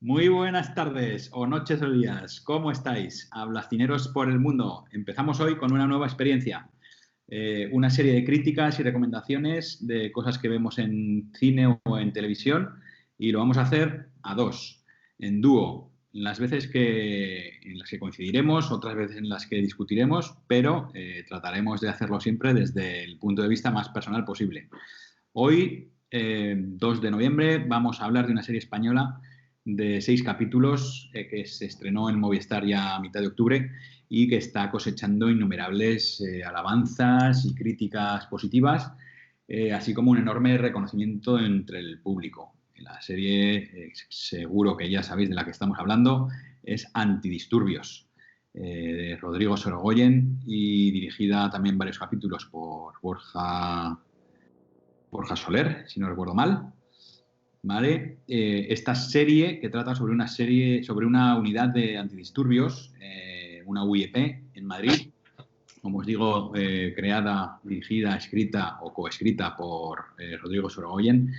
Muy buenas tardes o noches o días. ¿Cómo estáis? Hablacineros por el mundo. Empezamos hoy con una nueva experiencia. Una serie de críticas y recomendaciones de cosas que vemos en cine o en televisión y lo vamos a hacer a dos, en dúo. Las veces en las que coincidiremos, otras veces en las que discutiremos, pero trataremos de hacerlo siempre desde el punto de vista más personal posible. Hoy, 2 de noviembre, vamos a hablar de una serie española de 6 capítulos que se estrenó en Movistar ya a mitad de octubre y que está cosechando innumerables alabanzas y críticas positivas, así como un enorme reconocimiento entre el público. La serie, seguro que ya sabéis de la que estamos hablando, es Antidisturbios, de Rodrigo Sorogoyen y dirigida también varios capítulos por Borja Soler, si no recuerdo mal. ¿Vale? Esta serie que trata sobre una unidad de antidisturbios, una UIEP en Madrid, como os digo, creada, dirigida, escrita o coescrita por Rodrigo Sorogoyen,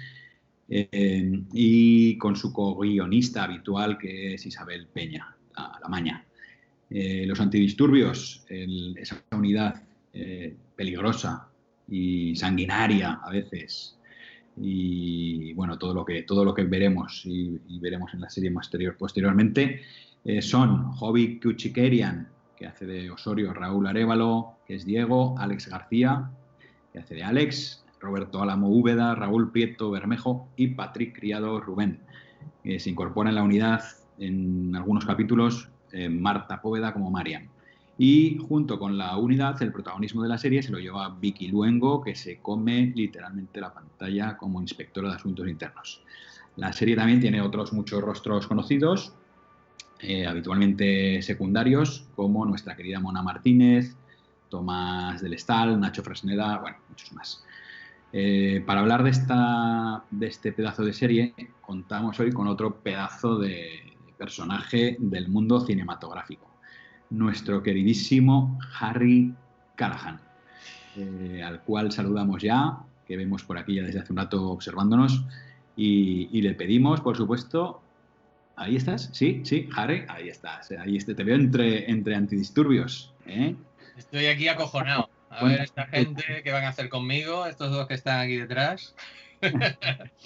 y con su co-guionista habitual, que es Isabel Peña, la Maña. Los antidisturbios, esa unidad peligrosa y sanguinaria a veces, y bueno, todo lo que veremos y veremos en la serie posteriormente, son Jovi Kuchikerian, que hace de Osorio, Raúl Arévalo, que es Diego, Alex García, que hace de Alex, Roberto Álamo Úbeda, Raúl Prieto Bermejo y Patrick Criado Rubén. Se incorpora en la unidad en algunos capítulos Marta Póveda como Marian. Y junto con la unidad, el protagonismo de la serie se lo lleva Vicky Luengo, que se come literalmente la pantalla como inspectora de asuntos internos. La serie también tiene otros muchos rostros conocidos, habitualmente secundarios, como nuestra querida Mona Martínez, Tomás del Estal, Nacho Fresneda, bueno, muchos más. Para hablar de este pedazo de serie, contamos hoy con otro pedazo de personaje del mundo cinematográfico, nuestro queridísimo Harry Callahan, al cual saludamos ya, que vemos por aquí ya desde hace un rato observándonos, y le pedimos, por supuesto. ¿Ahí estás? Sí, Harry, ahí estás. Ahí te veo entre antidisturbios, ¿eh? Estoy aquí acojonado. A ver, esta gente, ¿qué van a hacer conmigo? Estos dos que están aquí detrás.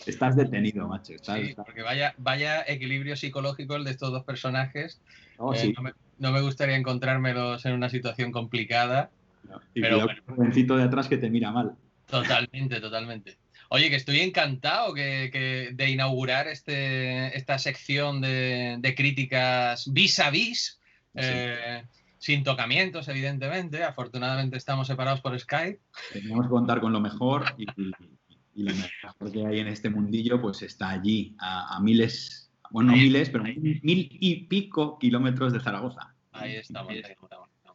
Estás detenido, macho. Sí, porque vaya equilibrio psicológico el de estos dos personajes. Oh, sí. No me gustaría encontrármelos en una situación complicada. No. Y Pero cuidado con el jovencito de atrás que te mira mal. Totalmente, totalmente. Oye, que estoy encantado de inaugurar esta sección de críticas vis a vis, sin tocamientos, evidentemente. Afortunadamente estamos separados por Skype. Teníamos que contar con lo mejor y lo mejor que hay en este mundillo pues está allí, a miles, bueno, no miles, pero 1000 y pico kilómetros de Zaragoza. Ahí estamos.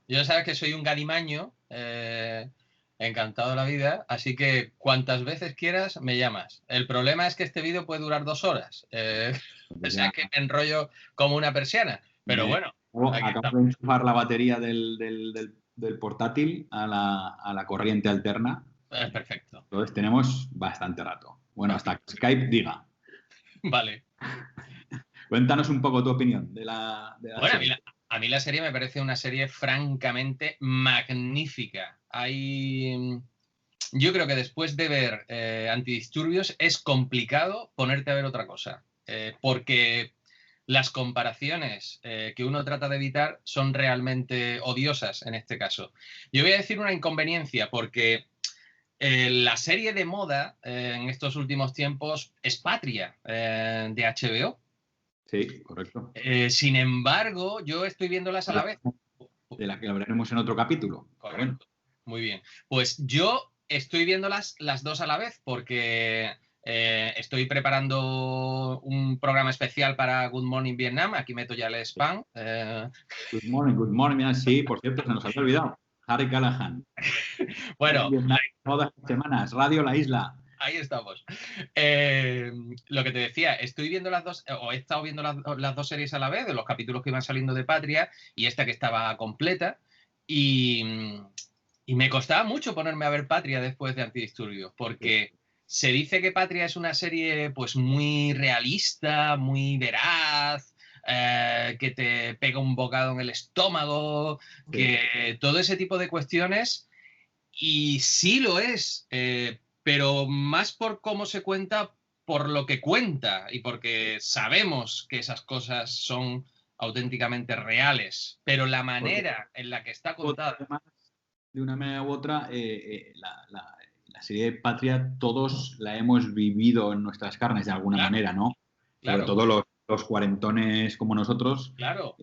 Yo sabes que soy un galimaño, encantado de la vida, así que cuantas veces quieras me llamas. El problema es que este vídeo puede durar 2 horas, o sea que me enrollo como una persiana, pero bueno. Acabo de enchufar la batería del portátil a la corriente alterna. Perfecto. Entonces tenemos bastante rato. Bueno, hasta que Skype diga. Vale. Cuéntanos un poco tu opinión de la bueno, serie. A mí la serie me parece una serie francamente magnífica. Yo creo que después de ver Antidisturbios es complicado ponerte a ver otra cosa, porque las comparaciones que uno trata de evitar son realmente odiosas en este caso. Yo voy a decir una inconveniencia, porque la serie de moda en estos últimos tiempos es Patria, de HBO. Sí, correcto. Sin embargo, yo estoy viéndolas a la vez. De la que hablaremos en otro capítulo. Correcto. Bueno. Muy bien. Pues yo estoy viéndolas las dos a la vez porque estoy preparando un programa especial para Good Morning Vietnam. Aquí meto ya el spam. Good morning. Sí, por cierto, se nos había olvidado. Harry Callahan. Bueno, todas las semanas, Radio La Isla. Ahí estamos. Lo que te decía, estoy viendo las dos, o he estado viendo las dos series a la vez, de los capítulos que iban saliendo de Patria y esta que estaba completa, y me costaba mucho ponerme a ver Patria después de Antidisturbios, porque se dice que Patria es una serie pues muy realista, muy veraz, que te pega un bocado en el estómago, que todo ese tipo de cuestiones, y sí lo es, pero más por cómo se cuenta, por lo que cuenta, y porque sabemos que esas cosas son auténticamente reales, pero la manera en la que está contada... Además, de una manera u otra, la serie de Patria todos la hemos vivido en nuestras carnes de alguna manera, ¿no? Sobre Claro, todo los cuarentones como nosotros, claro.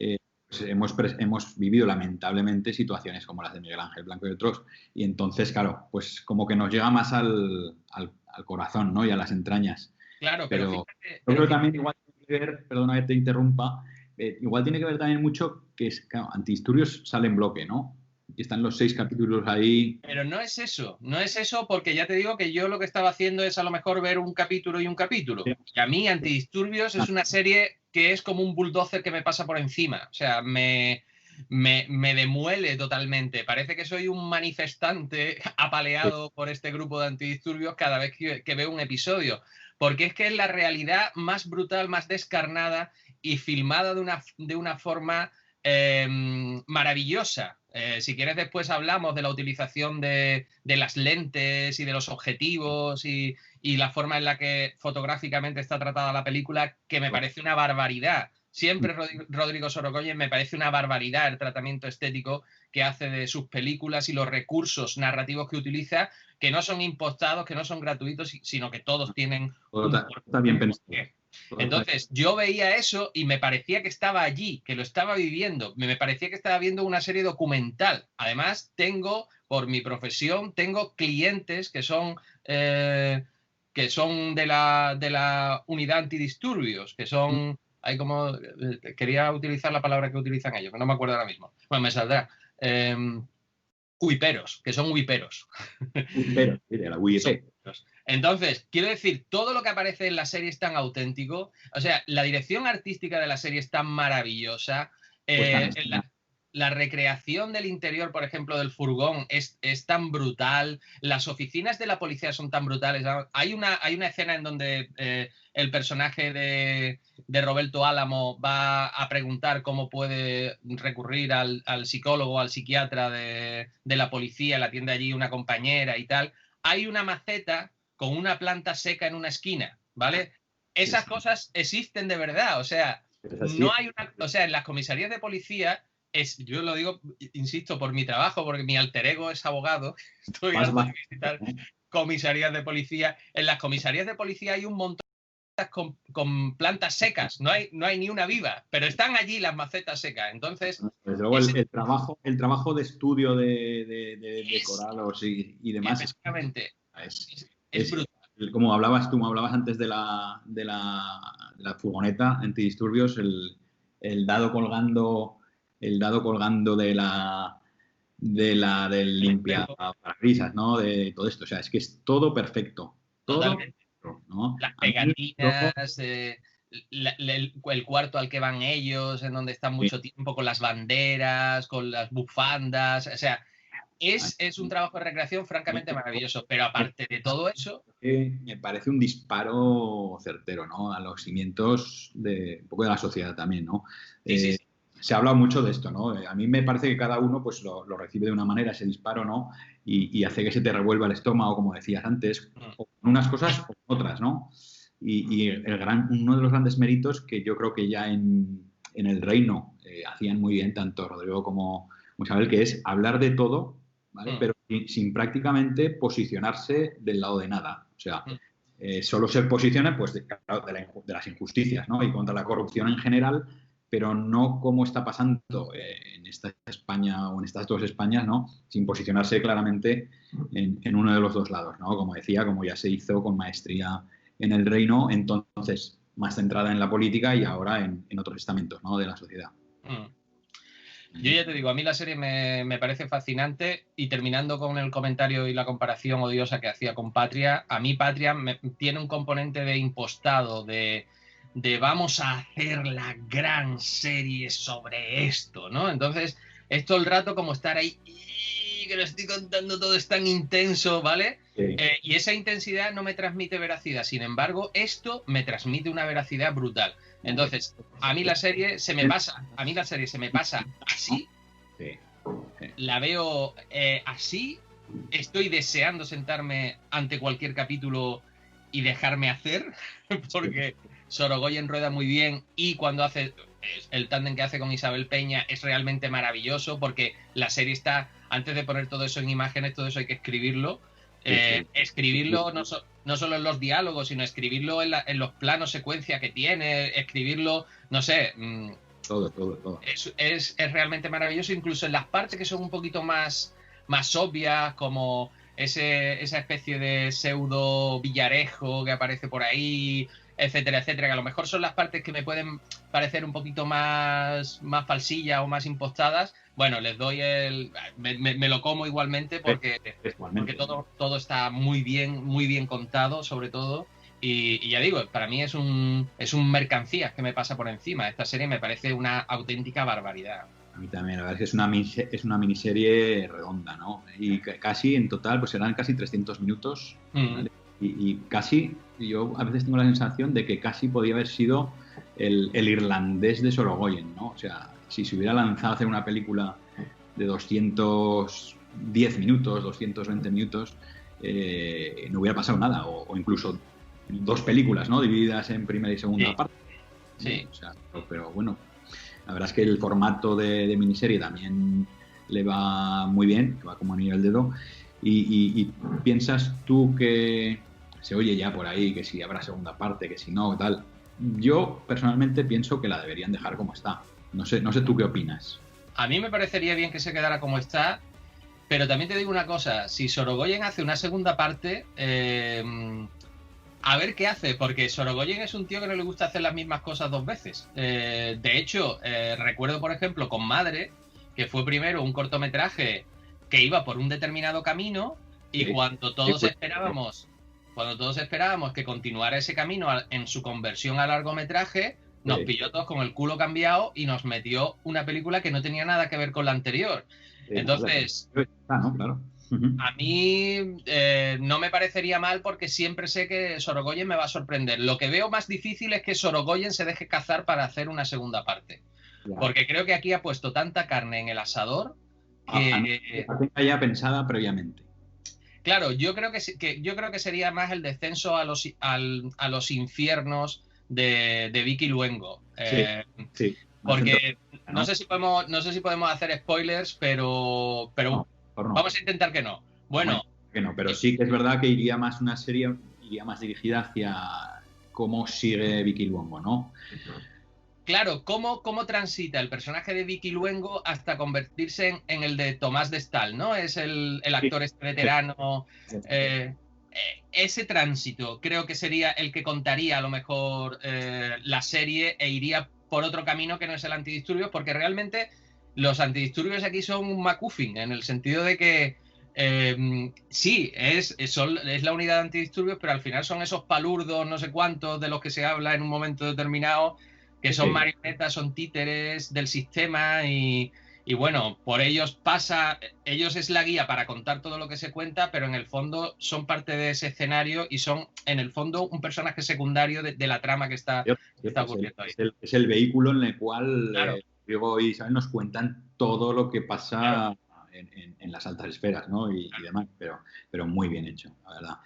pues hemos vivido lamentablemente situaciones como las de Miguel Ángel Blanco y otros, y entonces, claro, pues como que nos llega más al corazón, ¿no? Y a las entrañas. Claro, Pero yo creo que también igual tiene que ver, perdona que te interrumpa, igual tiene que ver también mucho que claro, Antidisturbios sale en bloque, ¿no? Y están los 6 capítulos ahí. Pero no es eso porque ya te digo que yo lo que estaba haciendo es a lo mejor ver un capítulo y un capítulo. Y a mí Antidisturbios es una serie que es como un bulldozer que me pasa por encima. O sea, me demuele totalmente. Parece que soy un manifestante apaleado por este grupo de Antidisturbios cada vez que veo un episodio. Porque es que es la realidad más brutal, más descarnada y filmada de una forma maravillosa. Si quieres después hablamos de la utilización de las lentes y de los objetivos y la forma en la que fotográficamente está tratada la película, que me parece una barbaridad. Siempre Rodrigo Sorogoyen me parece una barbaridad el tratamiento estético que hace de sus películas y los recursos narrativos que utiliza, que no son impostados, que no son gratuitos, sino que todos tienen Está bien pensado. Entonces, yo veía eso y me parecía que estaba allí, que lo estaba viviendo, me parecía que estaba viendo una serie documental. Además, por mi profesión, tengo clientes que son de la unidad antidisturbios, que son, hay como, quería utilizar la palabra que utilizan ellos, que no me acuerdo ahora mismo. Bueno, me saldrá. Huiperos, que son huiperos. Huipero, de la UIP. Entonces, quiero decir, todo lo que aparece en la serie es tan auténtico. O sea, la dirección artística de la serie es tan maravillosa. La recreación del interior, por ejemplo, del furgón es tan brutal. Las oficinas de la policía son tan brutales. Hay una escena en donde el personaje de Roberto Álamo va a preguntar cómo puede recurrir al psicólogo, al psiquiatra de la policía. La atiende allí una compañera y tal. Hay una maceta con una planta seca en una esquina, ¿vale? Esas cosas existen de verdad, o sea, no hay o sea, en las comisarías de policía, yo lo digo, insisto, por mi trabajo, porque mi alter ego es abogado, estoy harto de visitar comisarías de policía. En las comisarías de policía hay un montón con plantas secas, no hay ni una viva, pero están allí las macetas secas. Entonces, desde luego el trabajo de estudio de decorados y demás es brutal. Como hablabas tú, me de la furgoneta antidisturbios, el dado colgando del limpiaparabrisas, ¿no? De todo esto, o sea, es que es todo perfecto, todo perfecto, ¿no? Las pegatinas, el cuarto al que van ellos, en donde están mucho tiempo, con las banderas, con las bufandas, o sea, es un trabajo de recreación francamente maravilloso, pero aparte de todo eso... Me parece un disparo certero, ¿no? A los cimientos un poco de la sociedad también, ¿no? Sí. Se ha hablado mucho de esto, ¿no? A mí me parece que cada uno pues lo recibe de una manera, ese disparo, ¿no? Y hace que se te revuelva el estómago, como decías antes, o con unas cosas o con otras, ¿no? Y uno de los grandes méritos que yo creo que ya en El Reino hacían muy bien tanto Rodrigo como Isabel, que es hablar de todo, ¿vale? Pero sin prácticamente posicionarse del lado de nada. O sea, solo se posiciona pues, de las injusticias, ¿no? Y contra la corrupción en general, pero no como está pasando en esta España o en estas dos Españas, ¿no? Sin posicionarse claramente en uno de los dos lados, ¿no? Como decía, como ya se hizo con maestría en El Reino, entonces más centrada en la política y ahora en otros estamentos, ¿no? De la sociedad. Yo ya te digo, a mí la serie me parece fascinante, y terminando con el comentario y la comparación odiosa que hacía con Patria, a mí Patria tiene un componente de impostado, de vamos a hacer la gran serie sobre esto, ¿no? Entonces, es todo el rato como estar ahí, que lo estoy contando todo, es tan intenso, ¿vale? Sí. Y esa intensidad no me transmite veracidad. Sin embargo, esto me transmite una veracidad brutal. Entonces, a mí la serie se me pasa así, Sí. la veo así, estoy deseando sentarme ante cualquier capítulo y dejarme hacer, porque Sorogoyen rueda muy bien y cuando hace el tándem que hace con Isabel Peña es realmente maravilloso, porque la serie está, antes de poner todo eso en imágenes, todo eso hay que escribirlo. Escribirlo no solo en los diálogos, sino escribirlo en los planos secuencia que tiene, escribirlo, no sé. Todo. Es realmente maravilloso, incluso en las partes que son un poquito más obvias, como esa especie de pseudo Villarejo que aparece por ahí, etcétera, etcétera, que a lo mejor son las partes que me pueden parecer un poquito más falsillas o más impostadas. Bueno, les doy me lo como igualmente porque todo está muy bien contado, sobre todo. Y ya digo, para mí es un mercancía que me pasa por encima. Esta serie me parece una auténtica barbaridad. A mí también, la verdad es que es una miniserie redonda, ¿no? Y casi en total, pues serán casi 300 minutos. ¿Vale? Y casi, yo a veces tengo la sensación de que casi podía haber sido el irlandés de Sorogoyen, ¿no? O sea, si se hubiera lanzado a hacer una película de 210 minutos, 220 minutos, no hubiera pasado nada. O incluso 2 películas, ¿no? Divididas en primera y segunda parte. Sí. O sea, pero bueno, la verdad es que el formato de miniserie también le va muy bien, le va como anillo al dedo. Y piensas tú que se oye ya por ahí que si habrá segunda parte, que si no, tal. Yo personalmente pienso que la deberían dejar como está. No sé tú qué opinas. A mí me parecería bien que se quedara como está, pero también te digo una cosa, si Sorogoyen hace una segunda parte, a ver qué hace, porque Sorogoyen es un tío que no le gusta hacer las mismas cosas 2 veces. De hecho, recuerdo, por ejemplo, con Madre, que fue primero un cortometraje que iba por un determinado camino y cuando todos esperábamos que continuara ese camino en su conversión a largometraje, nos pilló todos con el culo cambiado y nos metió una película que no tenía nada que ver con la anterior. Entonces, claro. A mí no me parecería mal porque siempre sé que Sorogoyen me va a sorprender. Lo que veo más difícil es que Sorogoyen se deje cazar para hacer una segunda parte. Porque creo que aquí ha puesto tanta carne en el asador que... La tenga ya pensada previamente. Claro, yo creo que sería más el descenso a los infiernos de Vicky Luengo. Sí. Porque no sé si podemos hacer spoilers, pero no. Vamos a intentar que no. Bueno. Que no, pero sí que es verdad que iría más una serie, iría más dirigida hacia cómo sigue Vicky Luengo, ¿no? Claro, cómo transita el personaje de Vicky Luengo hasta convertirse en el de Tomás de Stael, ¿no? Es el actor este veterano. Ese tránsito creo que sería el que contaría a lo mejor la serie e iría por otro camino que no es el antidisturbios, porque realmente los antidisturbios aquí son un MacGuffin, en el sentido de que sí, es la unidad de antidisturbios, pero al final son esos palurdos, no sé cuántos, de los que se habla en un momento determinado, que son marionetas, son títeres del sistema y bueno, por ellos es la guía para contar todo lo que se cuenta, pero en el fondo son parte de ese escenario y son en el fondo un personaje secundario de la trama que está ocurriendo ahí. Es el vehículo en el cual claro. Diego y Isabel nos cuentan todo lo que pasa en las altas esferas, ¿no? Y demás, pero muy bien hecho, la verdad.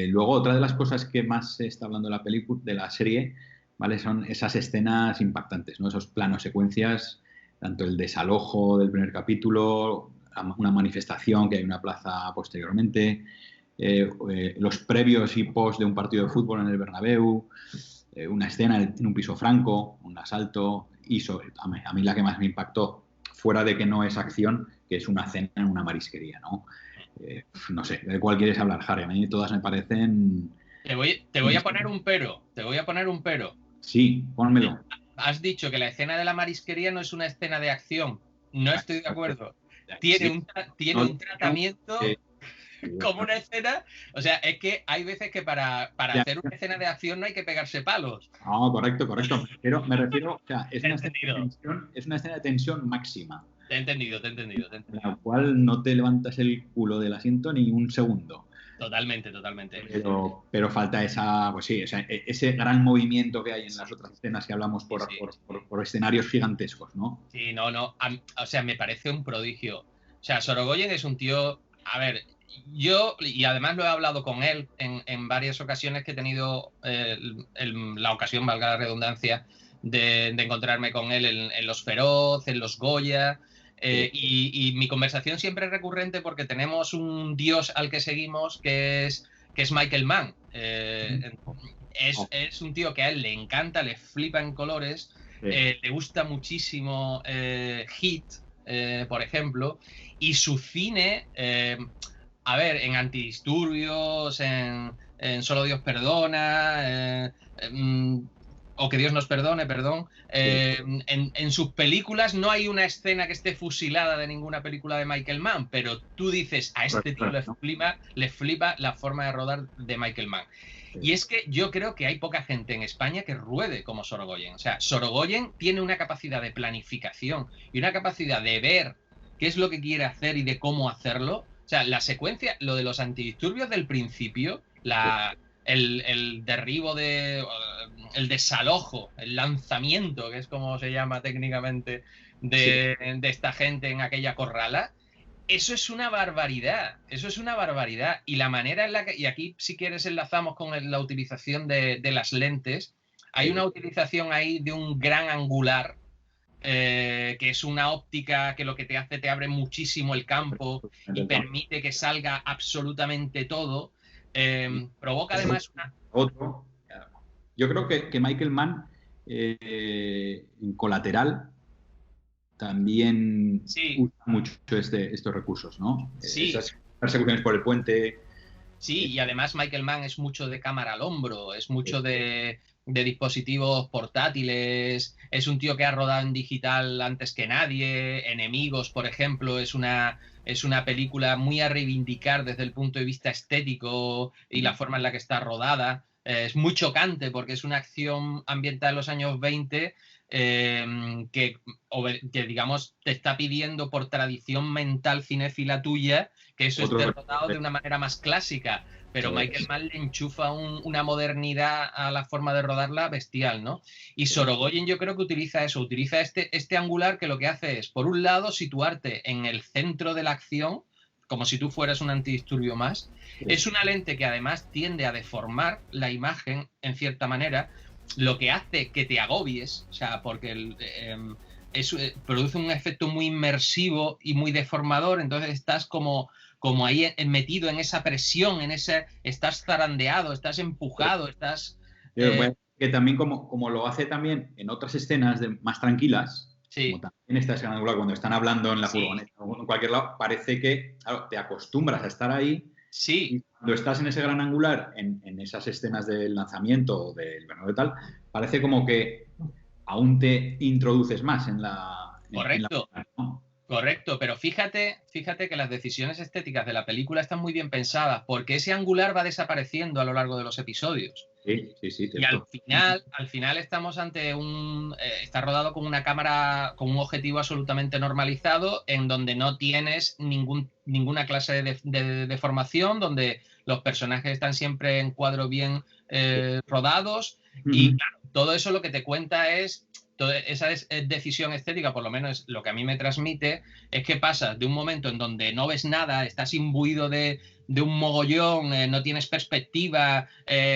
Luego, otra de las cosas que más se está hablando de la serie, ¿vale? Son esas escenas impactantes, ¿no? Esos planos secuencias, tanto el desalojo del primer capítulo, una manifestación que hay en una plaza posteriormente, los previos y post de un partido de fútbol en el Bernabéu, una escena en un piso franco, un asalto, y a mí la que más me impactó, fuera de que no es acción, que es una cena en una marisquería, ¿no? No sé, ¿de cuál quieres hablar, Harry? A mí todas me parecen... Te voy a poner un pero. Sí, pónmelo. Has dicho que la escena de la marisquería no es una escena de acción. No estoy de acuerdo. Tiene un tratamiento como una escena. O sea, es que hay veces que para hacer una escena de acción no hay que pegarse palos. No, correcto. Me refiero, o sea, es una escena de tensión máxima. Te he entendido. En la cual no te levantas el culo del asiento ni un segundo. Totalmente, totalmente. Pero falta esa, pues sí, ese gran movimiento que hay en las otras escenas que hablamos por escenarios gigantescos, ¿no? Sí, no. O sea, me parece un prodigio. O sea, Sorogoyen es un tío. A ver, yo, y además lo he hablado con él en varias ocasiones que he tenido la ocasión, valga la redundancia, de encontrarme con él en Los Feroz, en Los Goya. Y mi conversación siempre es recurrente porque tenemos un dios al que seguimos que es Michael Mann. Es un tío que a él le encanta, le flipa en colores. Le gusta muchísimo Hit, por ejemplo, y su cine, a ver, en Antidisturbios, en Solo Dios Perdona, o Que Dios nos perdone, perdón, en sus películas no hay una escena que esté fusilada de ninguna película de Michael Mann, pero tú dices, a este tío le flipa la forma de rodar de Michael Mann. Y es que yo creo que hay poca gente en España que ruede como Sorogoyen. O sea, Sorogoyen tiene una capacidad de planificación y una capacidad de ver qué es lo que quiere hacer y de cómo hacerlo. O sea, la secuencia, lo de los antidisturbios del principio, el derribo el desalojo, el lanzamiento, que es como se llama técnicamente, de esta gente en aquella corrala. Eso es una barbaridad, y la manera en la que, y aquí si quieres enlazamos con la utilización de las lentes, hay una utilización ahí de un gran angular, que es una óptica que lo que te hace, te abre muchísimo el campo y permite que salga absolutamente todo, provoca además Yo creo que Michael Mann en Colateral también usa mucho estos recursos, ¿no? Sí. Esas persecuciones por el puente. Sí, y además Michael Mann es mucho de cámara al hombro, es mucho de dispositivos portátiles, es un tío que ha rodado en digital antes que nadie. Enemigos, por ejemplo, es una película muy a reivindicar desde el punto de vista estético y la forma en la que está rodada. Es muy chocante porque es una acción ambientada en los años 20 que, digamos, te está pidiendo por tradición mental cinéfila tuya que eso esté rodado de una manera más clásica, pero Michael Mann le enchufa una modernidad a la forma de rodarla bestial, ¿no? Y Sorogoyen yo creo que utiliza eso, utiliza este angular que lo que hace es, por un lado, situarte en el centro de la acción, como si tú fueras un antidisturbio más. Es una lente que además tiende a deformar la imagen en cierta manera, lo que hace que te agobies, o sea, porque produce un efecto muy inmersivo y muy deformador, entonces estás como ahí metido en esa presión, estás zarandeado, estás empujado, estás... que también como lo hace también en otras escenas más tranquilas, como también esta escena angular, cuando están hablando en la furgoneta o en cualquier lado, parece que, claro, te acostumbras a estar ahí. Sí. Y cuando estás en ese gran angular, en esas escenas del lanzamiento o del Bernabéu y tal, parece como que aún te introduces más en la... Correcto. Correcto, pero fíjate que las decisiones estéticas de la película están muy bien pensadas, porque ese angular va desapareciendo a lo largo de los episodios. Sí. Y al final estamos ante está rodado con una cámara, con un objetivo absolutamente normalizado, en donde no tienes ninguna clase de deformación, donde los personajes están siempre en cuadro bien rodados, y claro, todo eso lo que te cuenta es... Esa decisión estética, por lo menos lo que a mí me transmite, es que pasas de un momento en donde no ves nada, estás imbuido de un mogollón, no tienes perspectiva,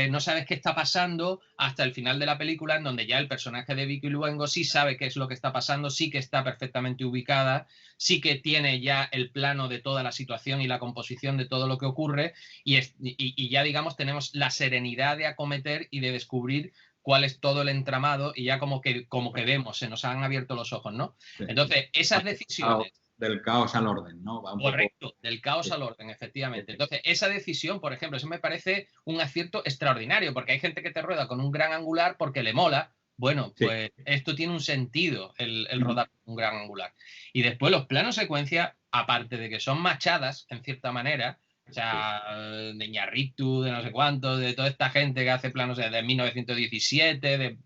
no sabes qué está pasando, hasta el final de la película, en donde ya el personaje de Vicky Luengo sí sabe qué es lo que está pasando, sí que está perfectamente ubicada, sí que tiene ya el plano de toda la situación y la composición de todo lo que ocurre, y ya, digamos, tenemos la serenidad de acometer y de descubrir cuál es todo el entramado, y ya como que vemos, se nos han abierto los ojos, ¿no? Entonces, esas decisiones... Del caos al orden, ¿no? Correcto, del caos al orden, efectivamente. Entonces, esa decisión, por ejemplo, eso me parece un acierto extraordinario, porque hay gente que te rueda con un gran angular porque le mola. Bueno, pues esto tiene un sentido, el rodar con un gran angular. Y después los planos secuencia, aparte de que son machadas, en cierta manera, o sea, de Iñárritu, de no sé cuántos, de toda esta gente que hace planos de 1917,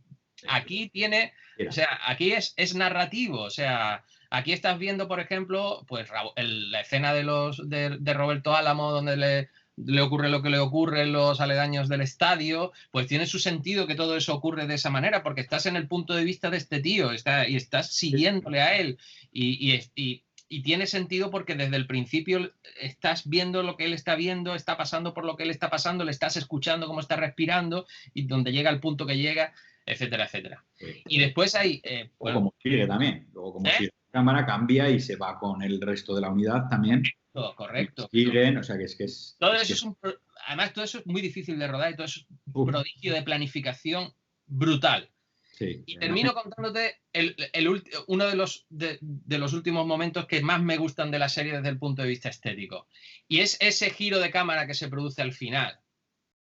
aquí tiene, o sea, aquí es narrativo, o sea, aquí estás viendo, por ejemplo, pues la escena de Roberto Álamo, donde le ocurre lo que le ocurre en los aledaños del estadio, pues tiene su sentido que todo eso ocurre de esa manera, porque estás en el punto de vista de este tío, y estás siguiéndole a él, y tiene sentido porque desde el principio estás viendo lo que él está viendo, está pasando por lo que él está pasando, le estás escuchando cómo está respirando, y donde llega el punto que llega, etcétera, etcétera. Y después hay... bueno, como sigue también, luego como sigue la cámara cambia y se va con el resto de la unidad también. Correcto. Siguen, o sea que es... Todo eso es además, todo eso es muy difícil de rodar y todo eso es un prodigio de planificación brutal. Sí, y termino contándote uno de los últimos momentos que más me gustan de la serie desde el punto de vista estético. Y es ese giro de cámara que se produce al final.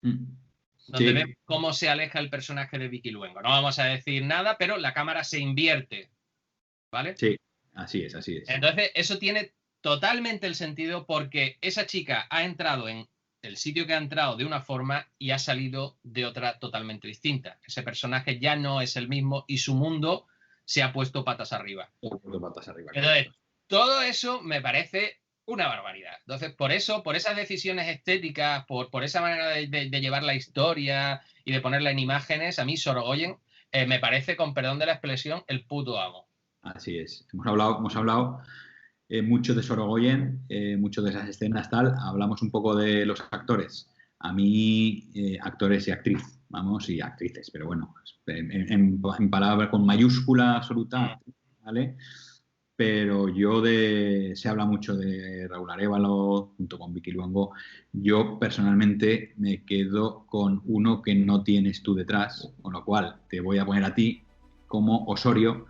Donde vemos cómo se aleja el personaje de Vicky Luengo. No vamos a decir nada, pero la cámara se invierte. ¿Vale? Sí, así es. Entonces, eso tiene totalmente el sentido porque esa chica ha entrado en el sitio que ha entrado de una forma y ha salido de otra totalmente distinta. Ese personaje ya no es el mismo y su mundo se ha puesto patas arriba. Entonces, todo eso me parece una barbaridad. Entonces, por esas decisiones estéticas, por esa manera de llevar la historia y de ponerla en imágenes, a mí Sorogoyen me parece, con perdón de la expresión, el puto amo. Así es. Hemos hablado mucho de Sorogoyen, mucho de esas escenas, tal. Hablamos un poco de los actores. A mí, actores y actriz, y actrices, pero bueno, en palabra con mayúscula absoluta, ¿vale? Pero se habla mucho de Raúl Arévalo junto con Vicky Luengo. Yo personalmente me quedo con uno que no tienes tú detrás, con lo cual te voy a poner a ti como Osorio.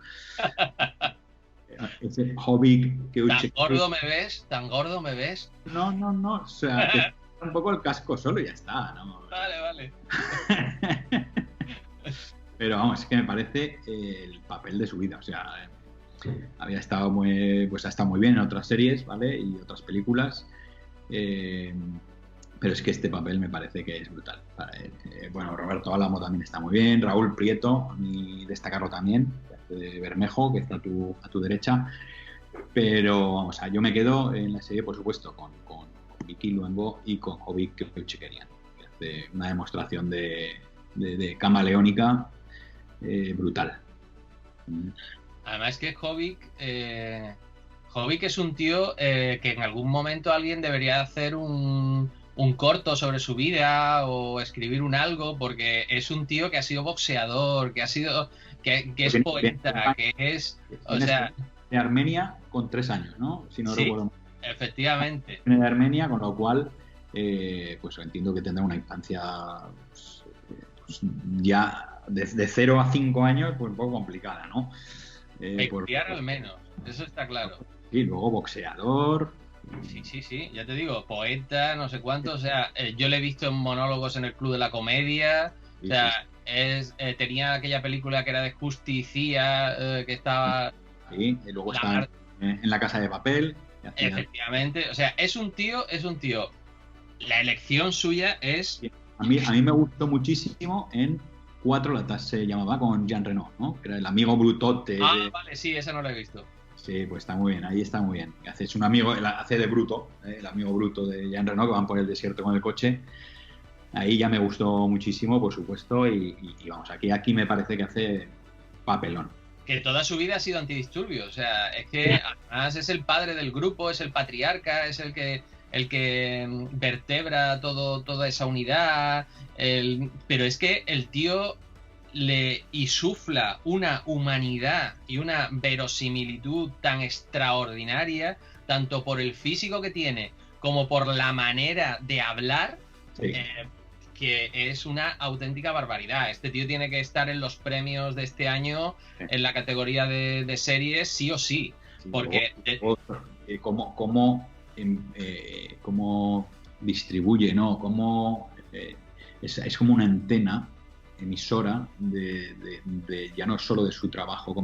Ese hobby que... ¿Tan gordo me ves? No. O sea, te un poco el casco solo y ya está, ¿no? Vale. Pero vamos, es que me parece el papel de su vida. O sea, ha estado muy bien en otras series, ¿vale? Y otras películas. Pero es que este papel me parece que es brutal. Bueno, Roberto Álamo también está muy bien. Raúl Prieto, y destacarlo también, de Bermejo, que está a tu derecha. Pero, o sea, yo me quedo en la serie, por supuesto, con Vicky Luengo y con Jovic Keuchekerian, que hace una demostración de camaleónica brutal. Además que Jovic es un tío que en algún momento alguien debería hacer un corto sobre su vida o escribir un algo, porque es un tío que ha sido boxeador, que es poeta, que es... O sea, de Armenia con 3 años, ¿no? Si no recuerdo. Efectivamente. De Armenia, con lo cual, pues entiendo que tendrá una infancia pues ya de 0 a 5 años, pues un poco complicada, ¿no? Peculiar al menos, eso está claro. Y luego boxeador. Sí, ya te digo, poeta, no sé cuánto, o sea, yo le he visto en monólogos en el Club de la Comedia, o sea, tenía aquella película que era de Justicia, que estaba... Sí, y luego está en La Casa de Papel. Efectivamente, o sea, es un tío, la elección suya es... A mí me gustó muchísimo en 4 latas se llamaba, con Jean Reno, ¿no? Que era el amigo brutote. Vale, sí, esa no la he visto. Sí, pues está muy bien, ahí está muy bien. Hace un amigo, hace de bruto, el amigo bruto de Jean Reno, que van por el desierto con el coche. Ahí ya me gustó muchísimo, por supuesto, y vamos, aquí me parece que hace papelón. Que toda su vida ha sido antidisturbios, o sea, es que además es el padre del grupo, es el patriarca, es el que vertebra toda esa unidad, pero es que el tío le insufla una humanidad y una verosimilitud tan extraordinaria, tanto por el físico que tiene como por la manera de hablar, que es una auténtica barbaridad. Este tío tiene que estar en los premios de este año en la categoría de series sí o sí, porque... Cómo distribuye, ¿no? Es como una antena emisora de ya no solo de su trabajo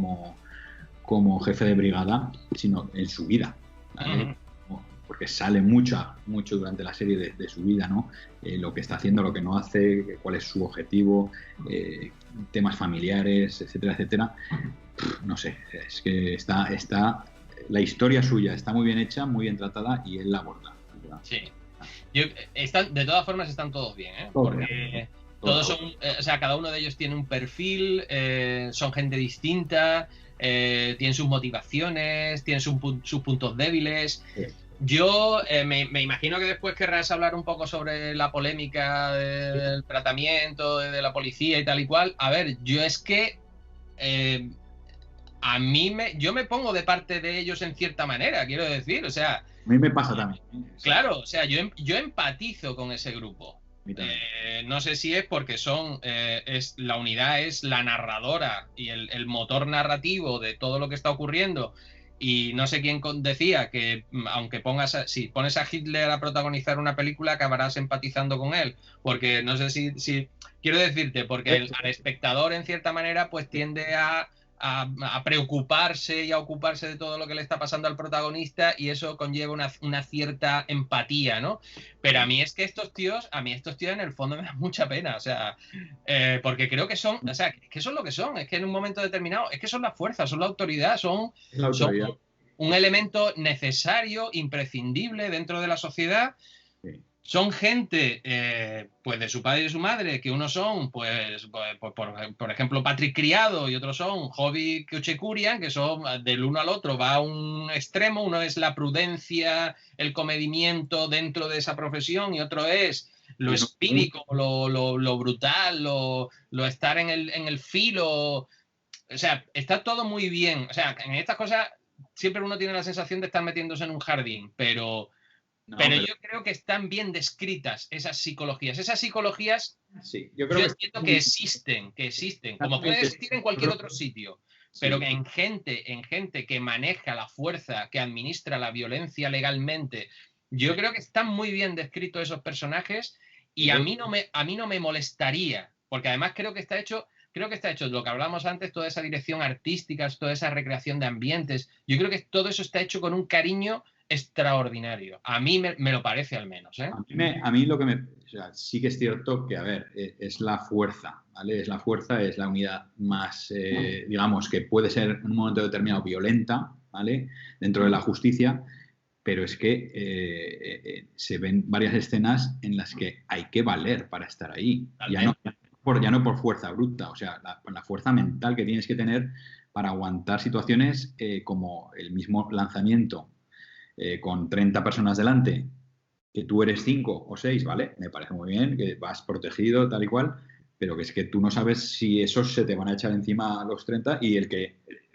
como jefe de brigada, sino en su vida, ¿vale? Porque sale mucho durante la serie de su vida, ¿no? Lo que está haciendo, lo que no hace, cuál es su objetivo, temas familiares, etcétera, etcétera. No sé, es que está la historia suya está muy bien hecha, muy bien tratada, y él la aborda. Sí. De todas formas están todos bien, ¿eh? Porque todos son, o sea, cada uno de ellos tiene un perfil, son gente distinta, tienen sus motivaciones, tienen sus puntos débiles. Sí. Yo me imagino que después querrás hablar un poco sobre la polémica del tratamiento de la policía y tal y cual. A ver, yo es que yo me pongo de parte de ellos en cierta manera, quiero decir, o sea... A mí me pasa también. Claro, o sea, yo empatizo con ese grupo. No sé si es porque la unidad es la narradora y el motor narrativo de todo lo que está ocurriendo. Y no sé quién decía que aunque si pones a Hitler a protagonizar una película, acabarás empatizando con él. Porque no sé si quiero decirte, porque al espectador en cierta manera pues tiende a preocuparse y a ocuparse de todo lo que le está pasando al protagonista, y eso conlleva una cierta empatía, ¿no? Pero a mí estos tíos en el fondo me dan mucha pena, o sea, porque creo que son, o sea, que son lo que son, es que en un momento determinado, es que son la fuerza, son la autoridad, son un elemento necesario, imprescindible dentro de la sociedad. Sí. Son gente, pues de su padre y de su madre, que unos son, pues por ejemplo, Patrick Criado, y otros son Jovi Keuchekurian, que son del uno al otro, va a un extremo. Uno es la prudencia, el comedimiento dentro de esa profesión, y otro es lo espírico, lo brutal, lo estar en el filo. O sea, está todo muy bien. O sea, en estas cosas siempre uno tiene la sensación de estar metiéndose en un jardín, pero yo creo que están bien descritas esas psicologías. Esas psicologías, sí, yo entiendo que existen, como pueden existir en cualquier otro sitio, pero que en gente que maneja la fuerza, que administra la violencia legalmente, yo creo que están muy bien descritos esos personajes, y a mí no me molestaría, porque además creo que está hecho lo que hablamos antes, toda esa dirección artística, toda esa recreación de ambientes. Yo creo que todo eso está hecho con un cariño extraordinario. A mí me lo parece, al menos, ¿eh? A mí lo que o sea, sí que es cierto que, a ver, es la fuerza, ¿vale? Es la fuerza, es la unidad más, digamos, que puede ser en un momento determinado violenta, ¿vale? Dentro de la justicia, pero es que se ven varias escenas en las que hay que valer para estar ahí. Ya no por fuerza bruta, o sea, la fuerza mental que tienes que tener para aguantar situaciones como el mismo lanzamiento con 30 personas delante, que tú eres 5 o 6, ¿vale? Me parece muy bien, que vas protegido, tal y cual, pero que es que tú no sabes si esos se te van a echar encima a los 30, y o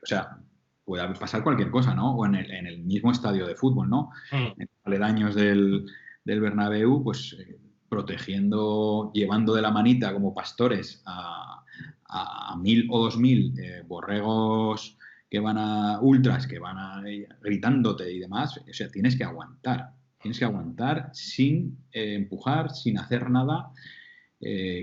sea, puede pasar cualquier cosa, ¿no? O en el mismo estadio de fútbol, ¿no? En aledaños del Bernabéu, pues protegiendo, llevando de la manita como pastores a 1.000 o 2.000 borregos que van ultras, que van gritándote y demás. O sea, tienes que aguantar sin empujar, sin hacer nada,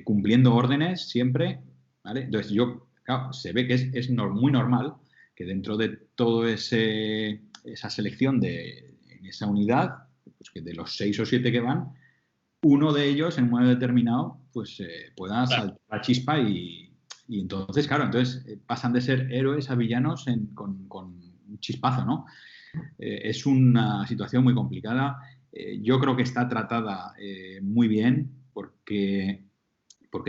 cumpliendo órdenes siempre, ¿vale? Entonces claro, se ve que es muy normal que dentro de toda esa selección en esa unidad, pues que de los 6 o 7 que van, uno de ellos en un momento determinado pues pueda saltar la chispa, y entonces, claro, pasan de ser héroes a villanos con un chispazo, ¿no? Es una situación muy complicada. Yo creo que está tratada muy bien, porque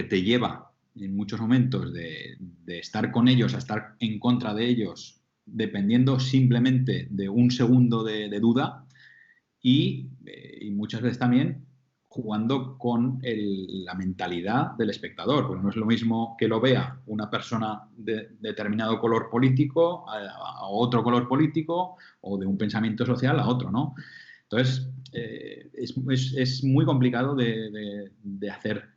te lleva en muchos momentos de estar con ellos a estar en contra de ellos, dependiendo simplemente de un segundo de duda, y muchas veces también jugando con la mentalidad del espectador, porque no es lo mismo que lo vea una persona de determinado color político a otro color político, o de un pensamiento social a otro, ¿no? Entonces, es muy complicado de hacer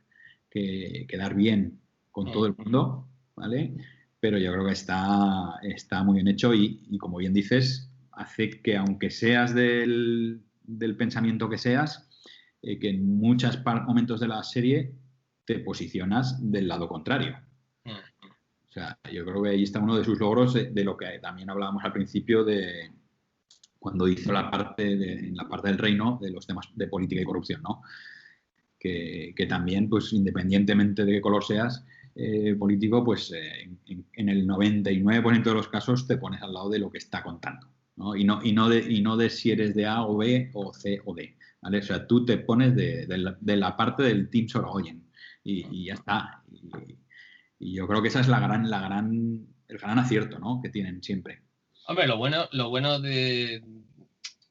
quedar bien con todo el mundo, ¿vale? Pero yo creo que está muy bien hecho, y como bien dices, hace que, aunque seas del pensamiento que seas, que en muchos momentos de la serie te posicionas del lado contrario. O sea, yo creo que ahí está uno de sus logros, de lo que también hablábamos al principio, de cuando hizo en la parte del reino, de los temas de política y corrupción, ¿no? Que también, pues independientemente de qué color seas político, pues en el 99% de los casos te pones al lado de lo que está contando. ¿no? Y no de si eres de A o B o C o D, ¿vale? O sea, tú te pones de la parte del Team Sorogoyen y ya está. Y yo creo que esa es el gran acierto, ¿no? Que tienen siempre. Hombre, lo bueno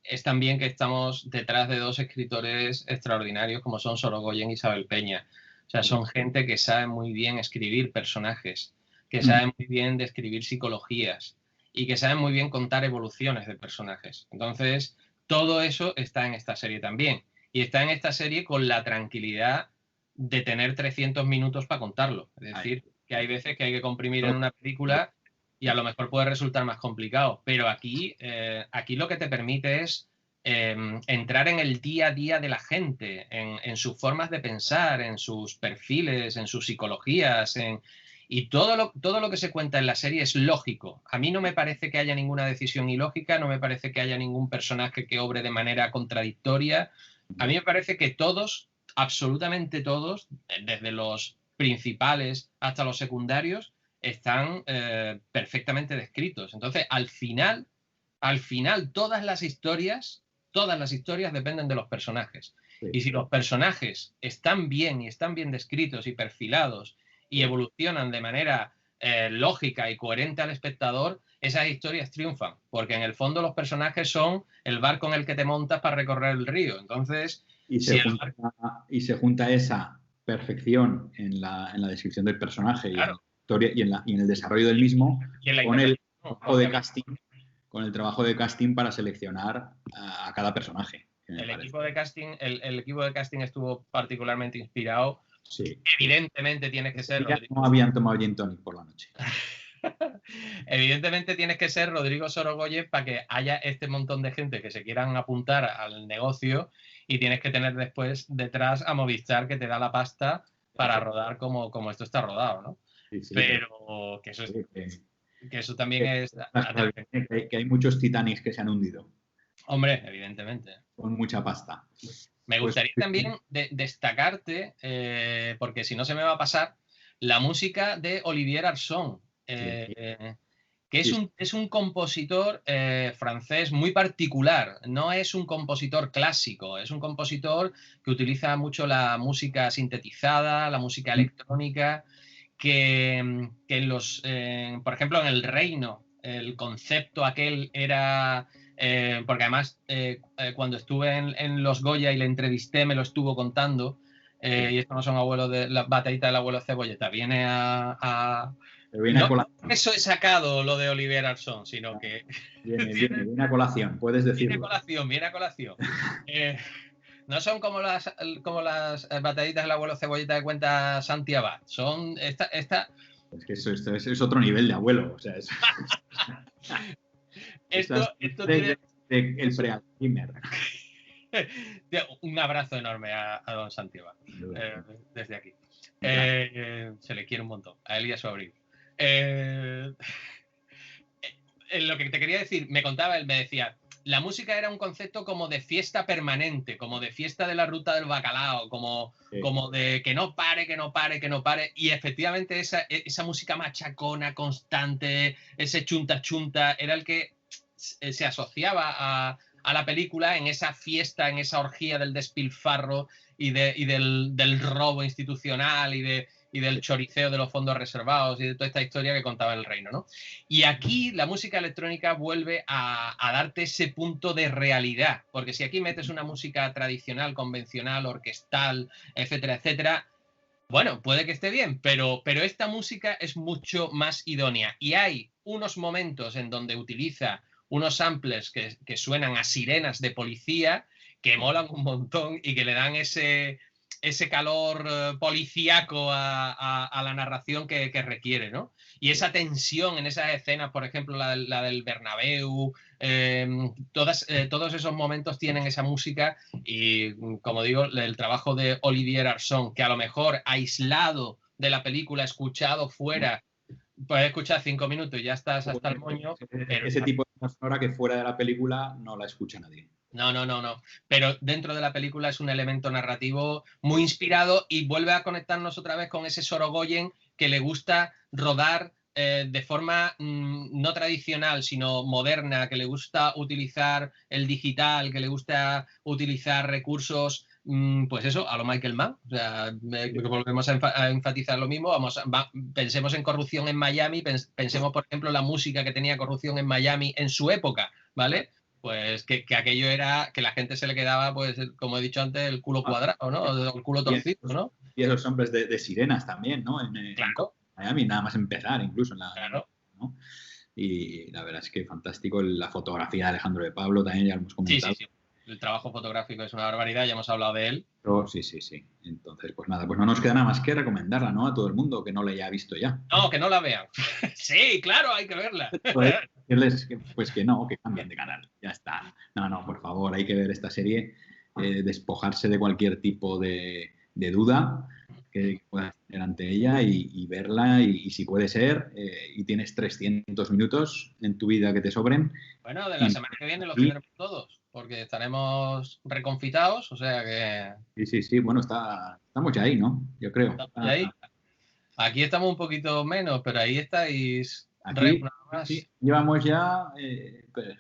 es también que estamos detrás de dos escritores extraordinarios como son Sorogoyen y Isabel Peña. O sea, son gente que sabe muy bien escribir personajes, que sabe muy bien describir psicologías y que sabe muy bien contar evoluciones de personajes. Entonces, todo eso está en esta serie también. Y está en esta serie con la tranquilidad de tener 300 minutos para contarlo. Es decir, que hay veces que hay que comprimir en una película y a lo mejor puede resultar más complicado, pero aquí lo que te permite es entrar en el día a día de la gente, en sus formas de pensar, en sus perfiles, en sus psicologías, y todo lo que se cuenta en la serie es lógico. A mí no me parece que haya ninguna decisión ilógica, no me parece que haya ningún personaje que obre de manera contradictoria. A mí me parece que todos, absolutamente todos, desde los principales hasta los secundarios, están perfectamente descritos. Entonces, al final, todas las historias dependen de los personajes. Sí. Y si los personajes están bien descritos y perfilados y evolucionan de manera lógica y coherente al espectador, esas historias triunfan, porque en el fondo los personajes son el barco en el que te montas para recorrer el río. Entonces, y se junta esa perfección en la descripción del personaje, claro, y en el desarrollo del mismo con el trabajo de casting, con el trabajo de casting para seleccionar a cada personaje. El equipo de casting estuvo particularmente inspirado. Sí. Evidentemente tienes que ser... No habían tomado gin tonic por la noche. Evidentemente tienes que ser Rodrigo Sorogoyen para que haya este montón de gente que se quieran apuntar al negocio, y tienes que tener después detrás a Movistar, que te da la pasta para rodar como esto está rodado, ¿no? Sí, pero que eso, que eso también es... Que hay muchos Titanics que se han hundido. Hombre, evidentemente. Con mucha pasta. Me gustaría también destacarte, porque si no se me va a pasar, la música de Olivier Arson, que es un compositor francés muy particular. No es un compositor clásico, es un compositor que utiliza mucho la música sintetizada, la música electrónica, que por ejemplo, en El Reino, el concepto aquel era... porque además cuando estuve en los Goya y le entrevisté, me lo estuvo contando, y esto no son abuelos de la batallita del abuelo Cebolleta, viene a no, eso he sacado lo de Olivier Arson, sino que... Viene a colación, puedes decirlo. Viene a colación. No son como las batallitas del abuelo Cebolleta que cuenta Santi Abad. Son esta... Es que eso es otro nivel de abuelo. O sea, esto tiene... el pre-Alzheimer. Un abrazo enorme a don Santi Abad, desde aquí. Se le quiere un montón, a él y a su abrigo. Lo que te quería decir, me contaba, él me decía, la música era un concepto como de fiesta permanente, como de fiesta de la ruta del bacalao, como de que no pare, y efectivamente esa música machacona, constante, ese chunta chunta, era el que se asociaba a la película en esa fiesta, en esa orgía del despilfarro y del robo institucional y del choriceo de los fondos reservados y de toda esta historia que contaba El Reino, ¿no? Y aquí la música electrónica vuelve a darte ese punto de realidad, porque si aquí metes una música tradicional, convencional, orquestal, etcétera, etcétera, bueno, puede que esté bien, pero esta música es mucho más idónea. Y hay unos momentos en donde utiliza unos samplers que suenan a sirenas de policía, que molan un montón y que le dan ese calor policíaco a la narración que requiere, ¿no? Y esa tensión en esas escenas, por ejemplo, la del Bernabéu, todos esos momentos tienen esa música y, como digo, el trabajo de Olivier Arson, que a lo mejor aislado de la película, escuchado fuera, puedes escuchar 5 minutos y ya estás hasta el moño. Pero ese tipo de sonora que fuera de la película no la escucha nadie. No. Pero dentro de la película es un elemento narrativo muy inspirado y vuelve a conectarnos otra vez con ese Sorogoyen que le gusta rodar de forma no tradicional, sino moderna, que le gusta utilizar el digital, que le gusta utilizar recursos, pues eso, a lo Michael Mann. O sea, volvemos a enfatizar lo mismo. Pensemos en corrupción en Miami, pensemos, por ejemplo, la música que tenía corrupción en Miami en su época, ¿vale? Pues que aquello era que la gente se le quedaba, pues, como he dicho antes, el culo cuadrado, ¿no? El culo torcido, ¿no? Y esos hombres de sirenas también, ¿no? Claro. En Miami, nada más empezar, incluso Claro. ¿no? Y la verdad es que fantástico. La fotografía de Alejandro de Pablo también, ya lo hemos comentado. Sí. El trabajo fotográfico es una barbaridad, ya hemos hablado de él. Sí. Entonces, pues nada, pues no nos queda nada más que recomendarla, ¿no? A todo el mundo que no la haya visto ya. No, que no la vean. Sí, claro, hay que verla. Pues que no, que cambien de canal. Ya está. No, por favor, hay que ver esta serie, despojarse de cualquier tipo de duda que puedas tener ante ella y verla y si puede ser, y tienes 300 minutos en tu vida que te sobren. Bueno, de la semana que viene los tendremos todos, porque estaremos reconfitados, o sea que... Sí, bueno, estamos ya ahí, ¿no? Yo creo. Ahí. Aquí estamos un poquito menos, pero ahí estáis Aquí más. sí, llevamos ya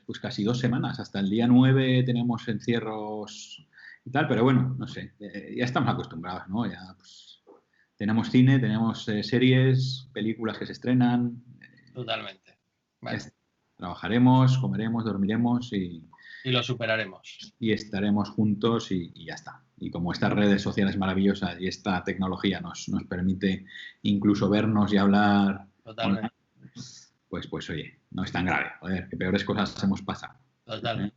pues casi 2 semanas. Hasta el día 9 tenemos encierros y tal, pero bueno, no sé, ya estamos acostumbrados, ¿no? Ya pues, tenemos cine, tenemos series, películas que se estrenan. Totalmente. Vale. Trabajaremos, comeremos, dormiremos y lo superaremos. Y estaremos juntos y ya está. Y como estas redes sociales maravillosas y esta tecnología nos permite incluso vernos y hablar online, pues oye, no es tan grave. Joder, que peores cosas hemos pasado. Totalmente.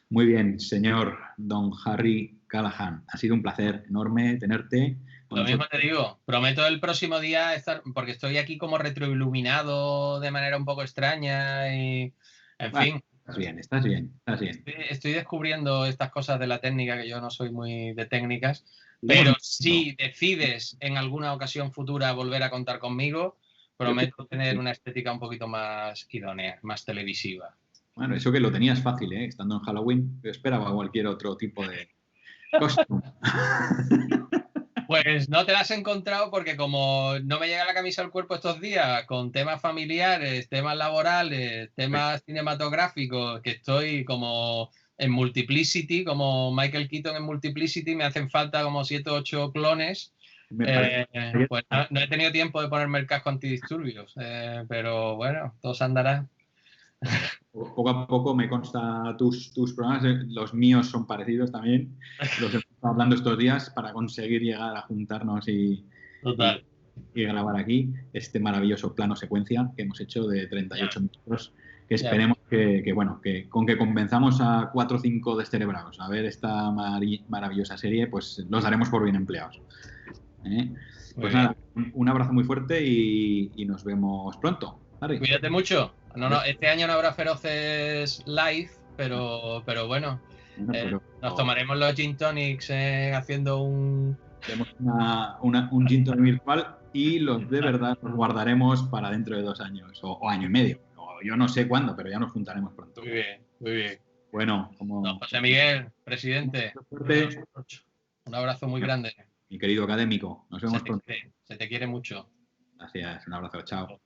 Muy bien, señor don Harry Callahan. Ha sido un placer enorme tenerte. Lo mismo te digo. Prometo el próximo día estar, porque estoy aquí como retroiluminado de manera un poco extraña y, en fin. Estás bien. Estoy descubriendo estas cosas de la técnica, que yo no soy muy de técnicas, pero si decides en alguna ocasión futura volver a contar conmigo, prometo tener una estética un poquito más idónea, más televisiva. Bueno, eso que lo tenías fácil, ¿eh? Estando en Halloween, yo esperaba cualquier otro tipo de costume. Pues no te la has encontrado porque como no me llega la camisa al cuerpo estos días con temas familiares, temas laborales, temas cinematográficos, que estoy como en Multiplicity, como Michael Keaton en Multiplicity, me hacen falta como 7 o 8 clones. Pues no he tenido tiempo de ponerme el casco antidisturbios, pero bueno, todo se andará. Poco a poco me consta tus programas, los míos son parecidos también, los hemos estado hablando estos días para conseguir llegar a juntarnos y grabar aquí este maravilloso plano secuencia que hemos hecho de 38 minutos, que esperemos que con que convenzamos a 4 o 5 descerebrados a ver esta maravillosa serie, pues los daremos por bien empleados. Pues nada, un abrazo muy fuerte y nos vemos pronto. Harry. Cuídate mucho. No, este año no habrá Feroces live, pero bueno, nos tomaremos los gin tonics haciendo un gin tonic virtual y los de verdad los guardaremos para dentro de 2 años o año y medio. Yo no sé cuándo, pero ya nos juntaremos pronto. Muy bien. Bueno, José Miguel, presidente, un abrazo muy grande. Mi querido académico, nos vemos pronto. Se te quiere mucho. Gracias, un abrazo, chao.